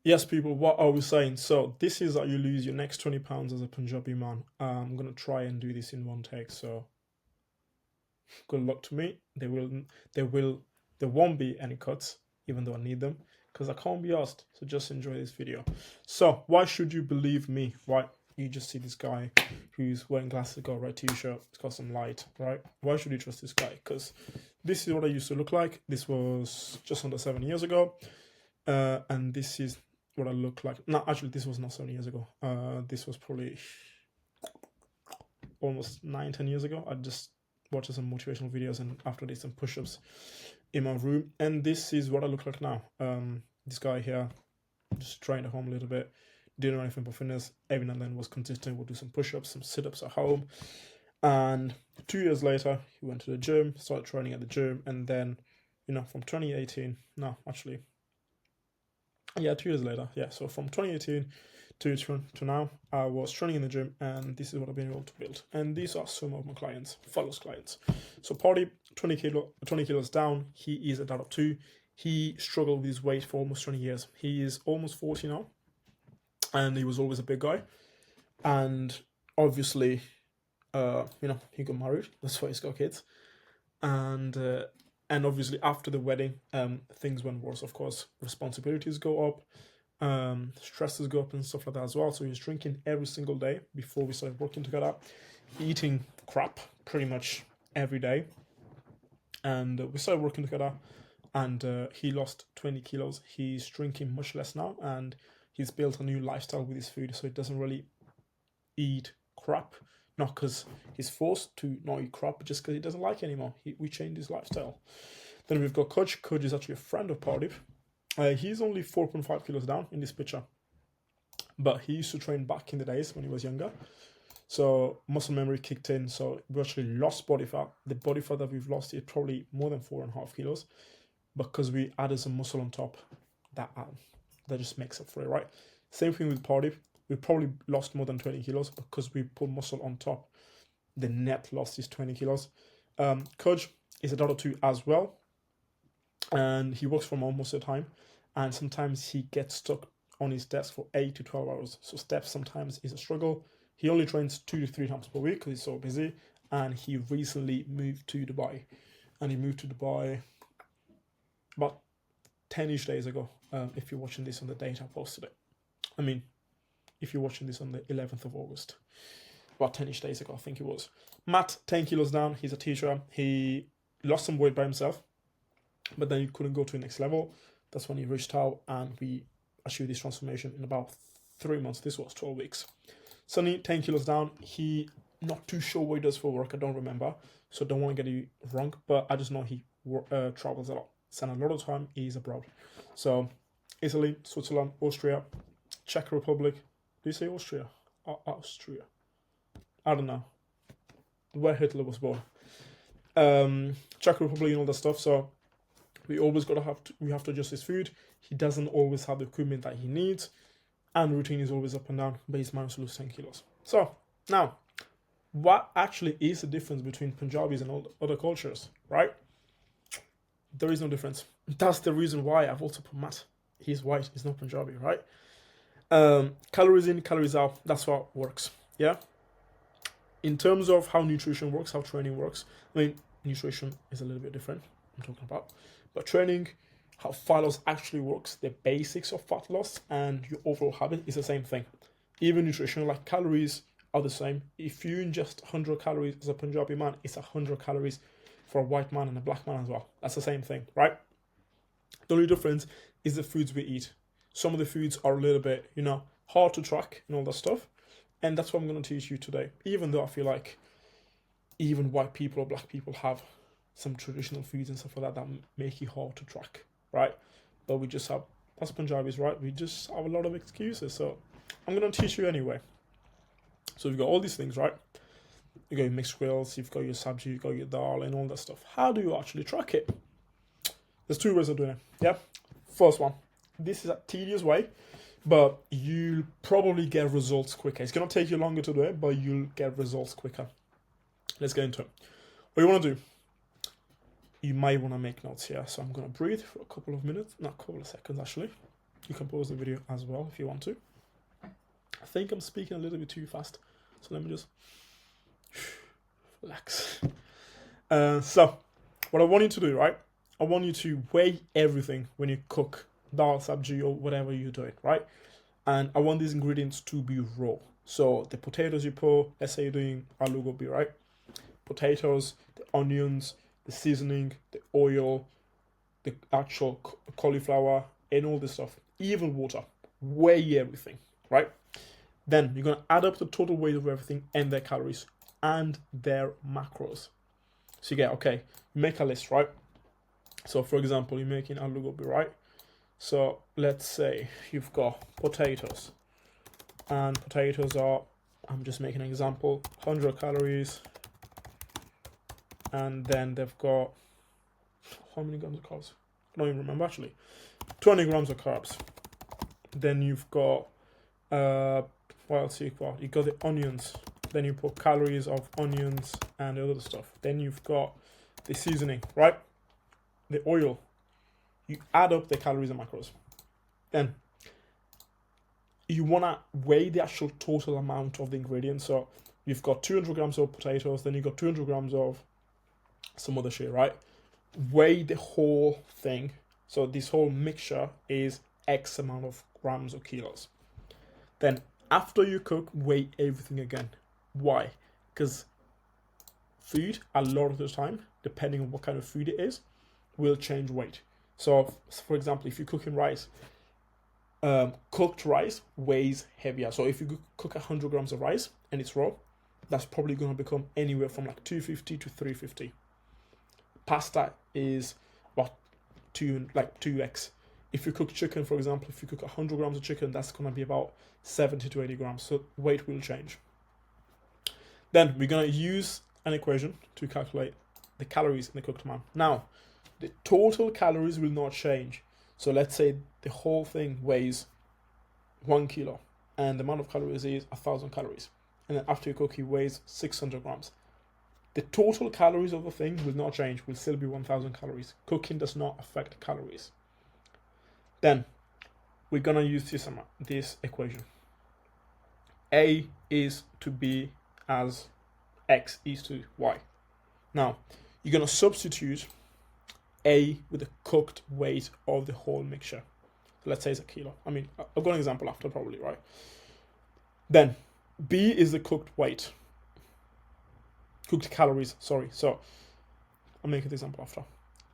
Yes, people, what are we saying? So this is how you lose your next 20 pounds as a Punjabi man. I'm gonna try and do this in one take. So good luck to me. There will, there won't be any cuts, even though I need them, because I can't be asked. So just enjoy this video. So why should you believe me? Why you just see this guy who's wearing glasses, got a red t-shirt, it's got some light, right? Why should you trust this guy? Because this is what I used to look like. This was just under 7 years ago, and this is what I look like. No, actually, this was not 7 years ago. This was probably almost 9, 10 years ago. I just watched some motivational videos and after did some push-ups in my room, and this is what I look like now. This guy here just trained at home a little bit, didn't know anything but fitness. Every now and then was consistent, would do some push-ups, some sit-ups at home. And 2 years later, he went to the gym, started training at the gym, and then, from 2018, no, actually, yeah, 2 years later, yeah. So from 2018 to now, I was training in the gym, and this is what I've been able to build. And these are some of my clients, fellow clients. So Party, 20 kilos down. He is a dad of two. He struggled with his weight for almost 20 years. He is almost 40 now, and he was always a big guy. And obviously, he got married. That's why he's got kids. And obviously after the wedding, things went worse. Of course, responsibilities go up, stresses go up and stuff like that as well. So he was drinking every single day before we started working together, eating crap pretty much every day. And we started working together, and he lost 20 kilos. He's drinking much less now, and he's built a new lifestyle with his food, so he doesn't really eat crap. Not because he's forced to not eat crap, but just because he doesn't like it anymore. We changed his lifestyle. Then we've got Coach. Coach is actually a friend of Pardeep. He's only 4.5 kilos down in this picture, but he used to train back in the days when he was younger. So muscle memory kicked in. So we actually lost body fat. The body fat that we've lost is probably more than 4.5 kilos, because we added some muscle on top. That just makes up for it, right? Same thing with Pardeep. We probably lost more than 20 kilos because we put muscle on top. The net loss is 20 kilos. Coach is a daughter too as well, and he works from home most of the time, and sometimes he gets stuck on his desk for 8 to 12 hours. So steps sometimes is a struggle. He only trains 2 to 3 times per week because he's so busy, and he recently moved to Dubai. And he moved to Dubai about 10-ish days ago. If you're watching this on the date I posted it. I mean, if you're watching this on the 11th of August, about 10-ish days ago, I think it was. Matt, 10 kilos down. He's a teacher. He lost some weight by himself, but then he couldn't go to the next level. That's when he reached out, and we achieved this transformation in about 3 months. This was 12 weeks. Sunny, 10 kilos down. He not too sure what he does for work. I don't remember, so don't want to get it wrong, but I just know he travels a lot. And a lot of time he's abroad. So Italy, Switzerland, Austria, Czech Republic. Do you say Austria? Austria. I don't know. Where Hitler was born. Czech Republic and all that stuff. So we always we have to adjust his food. He doesn't always have the equipment that he needs, and routine is always up and down. But he's managed to lose 10 kilos. So now, what actually is the difference between Punjabis and all the other cultures, right? There is no difference. That's the reason why I've also put Matt. He's white. He's not Punjabi, right? Calories in, calories out. That's what works. Yeah. In terms of how nutrition works, how training works. I mean, nutrition is a little bit different. I'm talking about, but training, how fat loss actually works, the basics of fat loss, and your overall habit is the same thing. Even nutrition, like calories, are the same. If you ingest 100 calories as a Punjabi man, it's 100 calories for a white man and a black man as well. That's the same thing, right? The only difference is the foods we eat. Some of the foods are a little bit, hard to track and all that stuff. And that's what I'm going to teach you today. Even though I feel like even white people or black people have some traditional foods and stuff like that make it hard to track, right? But we just have, that's Punjabis, right? We just have a lot of excuses. So I'm going to teach you anyway. So you've got all these things, right? You've got your mixed grills, you've got your sabji, you've got your dal and all that stuff. How do you actually track it? There's 2 ways of doing it, yeah? First one, this is a tedious way, but you'll probably get results quicker. It's going to take you longer to do it, but you'll get results quicker. Let's get into it. What you want to do, you might want to make notes here. So I'm going to breathe for a couple of minutes, not a couple of seconds actually. You can pause the video as well if you want to. I think I'm speaking a little bit too fast, so let me just relax. So what I want you to do, right? I want you to weigh everything when you cook dal sabji or whatever you're doing, right? And I want these ingredients to be raw. So the potatoes you put, let's say you're doing aloo gobi, right? Potatoes, the onions, the seasoning, the oil, the actual cauliflower, and all this stuff. Even water. Weigh everything, right? Then you're gonna add up the total weight of everything and their calories and their macros. So you get, okay, make a list, right? So for example, you're making aloo gobi, right? So let's say you've got potatoes, and potatoes are, I'm just making an example, 100 calories, and then they've got, how many grams of carbs? I don't even remember actually. 20 grams of carbs. Then you've got, what else you got? You got the onions. Then you put calories of onions and the other stuff. Then you've got the seasoning, right? The oil. You add up the calories and macros. Then you want to weigh the actual total amount of the ingredients. So you've got 200 grams of potatoes, then you've got 200 grams of some other shit, right? Weigh the whole thing. So this whole mixture is X amount of grams or kilos. Then after you cook, weigh everything again. Why? Because food, a lot of the time, depending on what kind of food it is, will change weight. So, for example, if you're cooking rice, cooked rice weighs heavier. So if you cook 100 grams of rice and it's raw, that's probably going to become anywhere from like 250 to 350. Pasta is what, 2x. If you cook chicken, for example, if you cook 100 grams of chicken, that's going to be about 70 to 80 grams. So weight will change. Then we're going to use an equation to calculate the calories in the cooked amount. Now, the total calories will not change. So let's say the whole thing weighs 1 kilo and the amount of calories is 1,000 calories. And then after you cook, it weighs 600 grams. The total calories of the thing will not change, will still be 1,000 calories. Cooking does not affect calories. Then we're going to use this equation. A is to B as X is to Y. Now, you're going to substitute A with the cooked weight of the whole mixture. So let's say it's a kilo. I mean, I've got an example after probably, right? Then B is the cooked weight. Cooked calories, sorry. So I'll make an example after.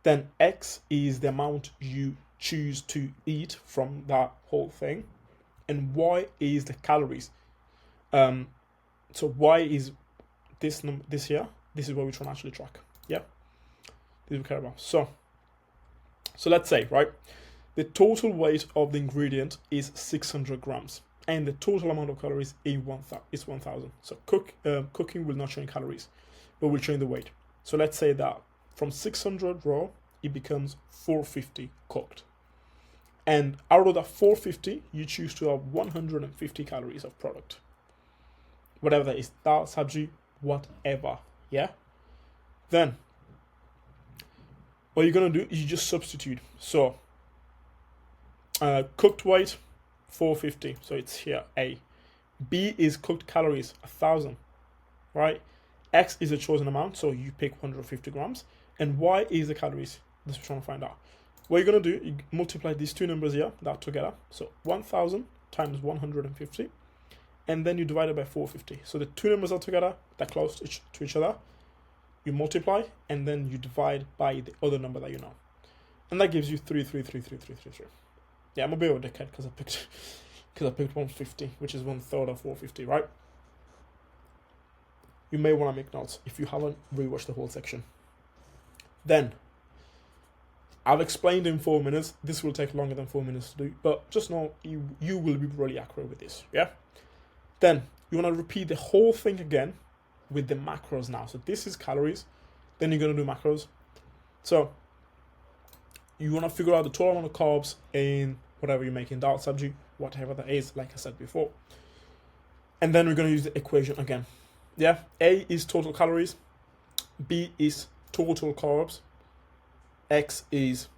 Then X is the amount you choose to eat from that whole thing. And Y is the calories. So Y is this here. This is what we're trying to actually track. Yeah? This we care about. So let's say, right, the total weight of the ingredient is 600 grams. And the total amount of calories is 1,000. So cooking will not change calories, but will change the weight. So let's say that from 600 raw, it becomes 450 cooked. And out of that 450, you choose to have 150 calories of product. Whatever that is, dal, sabji, whatever. Yeah? Then, what you're going to do is you just substitute. So, cooked weight, 450. So it's here, A. B is cooked calories, 1,000. Right? X is a chosen amount, so you pick 150 grams. And Y is the calories. This we're trying to find out. What you're going to do, you multiply these two numbers here, that together. So 1,000 times 150. And then you divide it by 450. So the two numbers are together, they're close to each other. You multiply, and then you divide by the other number that you know. And that gives you 3333333. Yeah, I'm a bit of a dickhead because I picked 150, which is 1/3 of 450, right? You may want to make notes if you haven't rewatched the whole section. Then, I've explained in 4 minutes. This will take longer than 4 minutes to do, but just know you will be really accurate with this, yeah? Then, you want to repeat the whole thing again with the macros now. So this is calories, then you're going to do macros. So, you want to figure out the total amount of carbs in whatever you're making, dal, sabji, whatever that is, like I said before. And then we're going to use the equation again. Yeah, A is total calories, B is total carbs, X is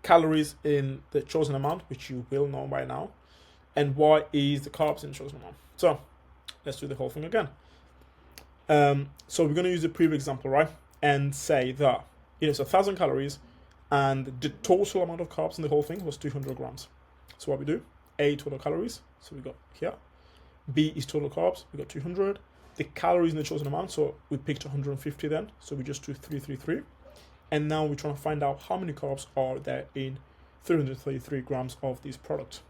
calories in the chosen amount, which you will know by now, and y is the carbs in the chosen amount. So let's do the whole thing again. So we're going to use the previous example, right? And say that it's 1,000 calories and the total amount of carbs in the whole thing was 200 grams. So what we do, A, total calories, so we got here. B is total carbs, we got 200. The calories in the chosen amount, so we picked 150 then, so we just do 333. And now we're trying to find out how many carbs are there in 333 grams of this product.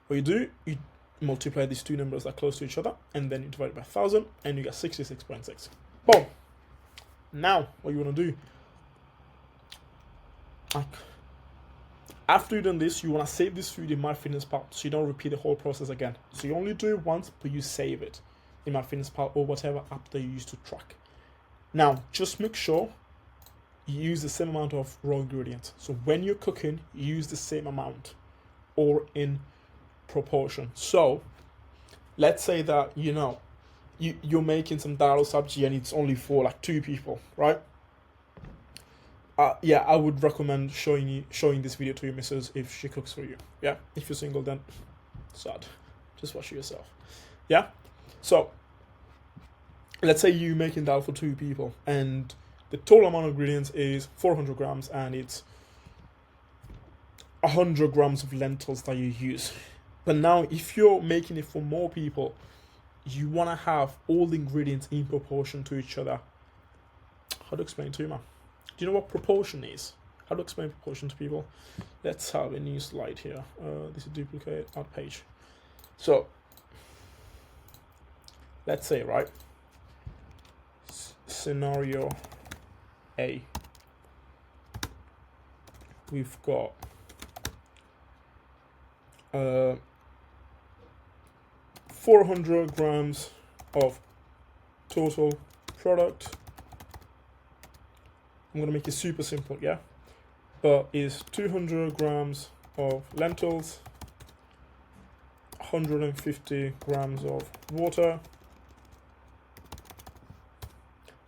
What you do, you multiply these two numbers that are close to each other, and then you divide it by 1,000, and you get 66.6. Boom! Now, what you want to do, after you've done this, you want to save this food in MyFitnessPal, so you don't repeat the whole process again. So you only do it once, but you save it in MyFitnessPal or whatever app that you use to track. Now, just make sure you use the same amount of raw ingredients. So when you're cooking, use the same amount or in proportion. So let's say that you're making some dal sabji and it's only for like 2 people, right? Yeah, I would recommend showing this video to your missus if she cooks for you. Yeah, if you're single, then sad, just watch it yourself. Yeah, so let's say you're making dal for 2 people and the total amount of ingredients is 400 grams and it's 100 grams of lentils that you use. But now if you're making it for more people, you want to have all the ingredients in proportion to each other. How to explain to you, man? Do you know what proportion is? How to explain proportion to people? Let's have a new slide here. This is duplicate out page. So let's say, right, scenario A, we've got 400 grams of total product. I'm going to make it super simple, yeah? But is 200 grams of lentils, 150 grams of water,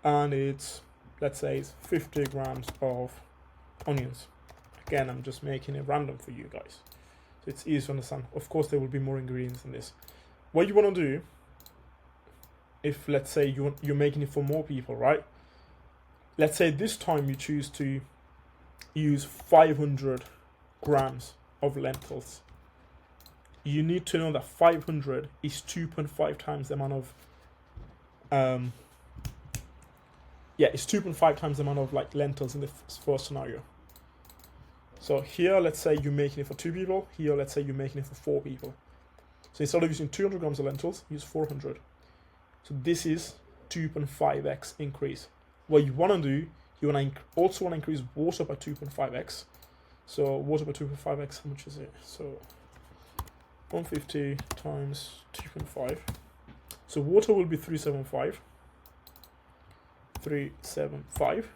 and it's, let's say, it's 50 grams of onions. Again, I'm just making it random for you guys, so it's easy to understand. Of course, there will be more ingredients in this. What you want to do, if let's say you're making it for more people, right? Let's say this time you choose to use 500 grams of lentils. You need to know that 500 is 2.5 times the amount of it's 2.5 times the amount of like lentils in the first scenario. So here, let's say you're making it for 2 people. Here, let's say you're making it for 4 people. So instead of using 200 grams of lentils, use 400. So this is 2.5x increase. What you want to do, you also want to increase water by 2.5x. So water by 2.5x, how much is it? So 150 times 2.5. So water will be 375. 375.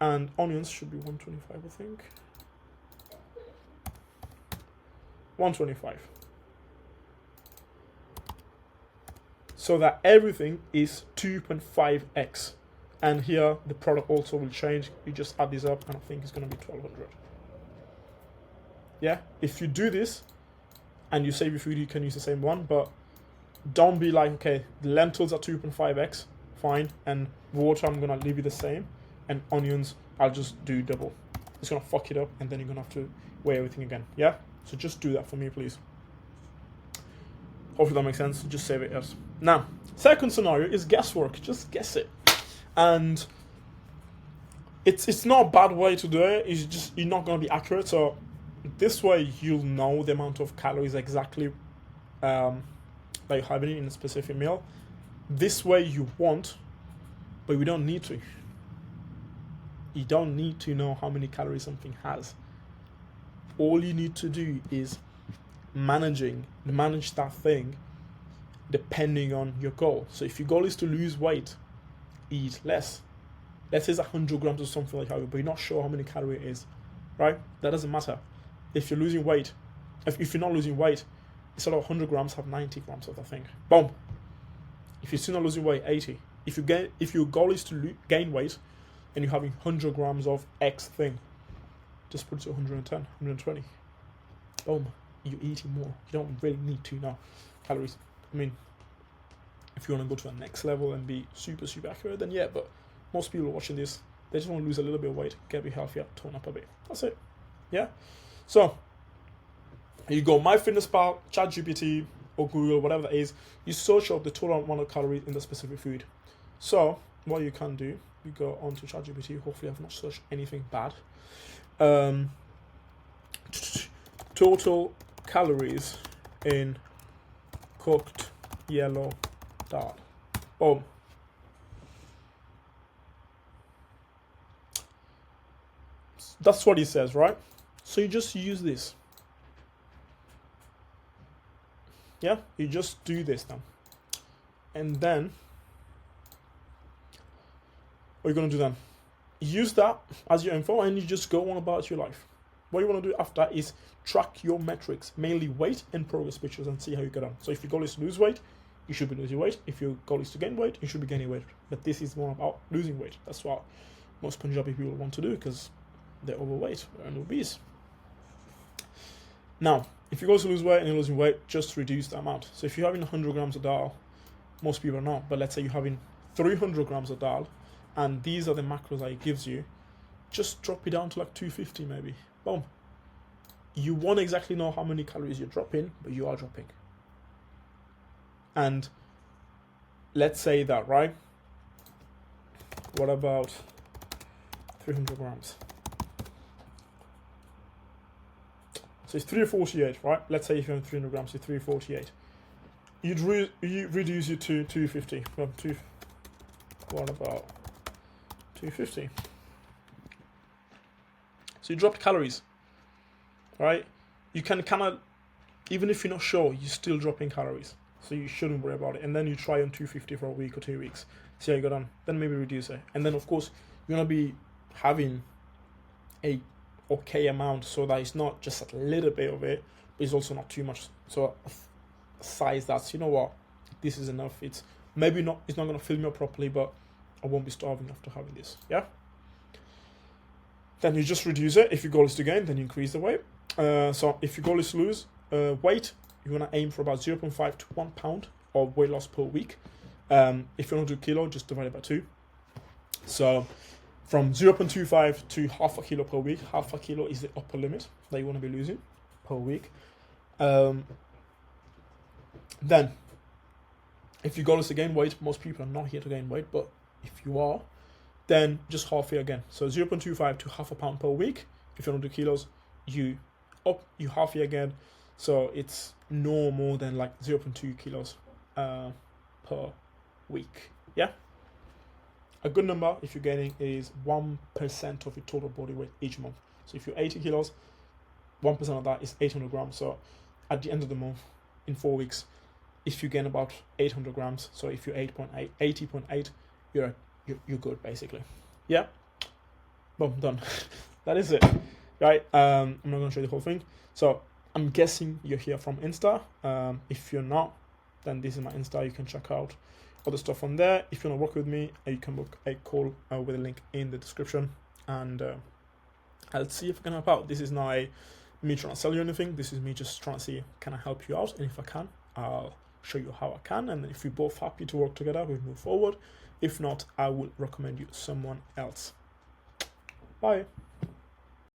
And onions should be 125, I think. 125. So that everything is 2.5x. And here the product also will change. You just add this up and I think it's going to be 1200. Yeah, if you do this and you save your food, you can use the same one, but don't be like, okay, the lentils are 2.5x, fine, and water I'm going to leave it the same, and onions I'll just do double. It's going to fuck it up and then you're going to have to weigh everything again. Yeah, so just do that for me, please. Hopefully that makes sense. Just save it as. Now, second scenario is guesswork. Just guess it. And it's not a bad way to do it. It's just you're not going to be accurate. So this way you'll know the amount of calories exactly that you're having in a specific meal. This way you want, but we don't need to. You don't need to know how many calories something has. All you need to do is manage that thing depending on your goal. So if your goal is to lose weight, eat less. Let's say it's 100 grams or something like that, but you're not sure how many calories it is, right? That doesn't matter. If you're losing weight, if you're not losing weight, instead of 100 grams, have 90 grams of that thing. Boom. If you're still not losing weight, 80. If your goal is to gain weight and you're having 100 grams of X thing, just put it to 110, 120. Boom, you're eating more. You don't really need to now calories. I mean, if you want to go to the next level and be super accurate, then yeah, but most people watching this, they just want to lose a little bit of weight, get a bit healthier, tone up a bit. That's it. Yeah. So you go MyFitnessPal, ChatGPT, or Google, whatever that is. You search up the total amount of calories in the specific food. So what you can do, you go onto ChatGPT. Hopefully, I've not searched anything bad. Total calories in cooked yellow dal. Boom. That's what it says, right? So you just use this. Yeah, you just do this now. And then, what are you going to do then? Use that as your info and you just go on about your life. What you want to do after that is track your metrics, mainly weight and progress pictures, and see how you get on. So if your goal is to lose weight, you should be losing weight. If your goal is to gain weight, you should be gaining weight. But this is more about losing weight. That's what most Punjabi people want to do because they're overweight and obese. Now, if your goal is to lose weight and you're losing weight, just reduce the amount. So if you're having 100 grams of dal, most people are not, but let's say you're having 300 grams of dal, and these are the macros that it gives you, just drop it down to like 250 maybe. Boom. You won't exactly know how many calories you're dropping, but you are dropping. And let's say that, right? What about 300 grams? So it's 348, right? Let's say if you have 300 grams, it's 348. You reduce it to 250. Well, what about 250? So you dropped calories, right? You can kind of, even if you're not sure, you're still dropping calories. So you shouldn't worry about it. And then you try on 250 for a week or 2 weeks. See how you got on. Then maybe reduce it. And then, of course, you're going to be having a okay amount so that it's not just a little bit of it, but it's also not too much. So a size that's, you know what, this is enough. It's maybe not, it's not going to fill me up properly, but I won't be starving after having this. Yeah. Then you just reduce it. If your goal is to gain, then you increase the weight. So if your goal is to lose weight, you want to aim for about 0.5 to 1 pound of weight loss per week. If you want to do kilo, just divide it by 2. So from 0.25 to half a kilo per week. Half a kilo is the upper limit that you want to be losing per week. Then, if your goal is to gain weight, most people are not here to gain weight, but if you are, then just half it again. So 0.25 to half a pound per week. If you want to do kilos, you half it again. So it's no more than like 0.2 kilos per week. Yeah. A good number, if you're gaining, is 1% of your total body weight each month. So if you're 80 kilos, 1% of that is 800 grams. So at the end of the month, in 4 weeks, if you gain about 800 grams, so if you're 80.8, you're good, basically. Yeah. Boom, done. That is it. Right. I'm not going to show you the whole thing. So I'm guessing you're here from Insta. If you're not, then this is my Insta. You can check out all the stuff on there. If you want to work with me, you can book a call with a link in the description, and I'll see if I can help out. This is not me trying to sell you anything. This is me just trying to see, can I help you out? And if I can, I'll show you how I can. And if we're both happy to work together, we'll move forward. If not, I will recommend you someone else. Bye.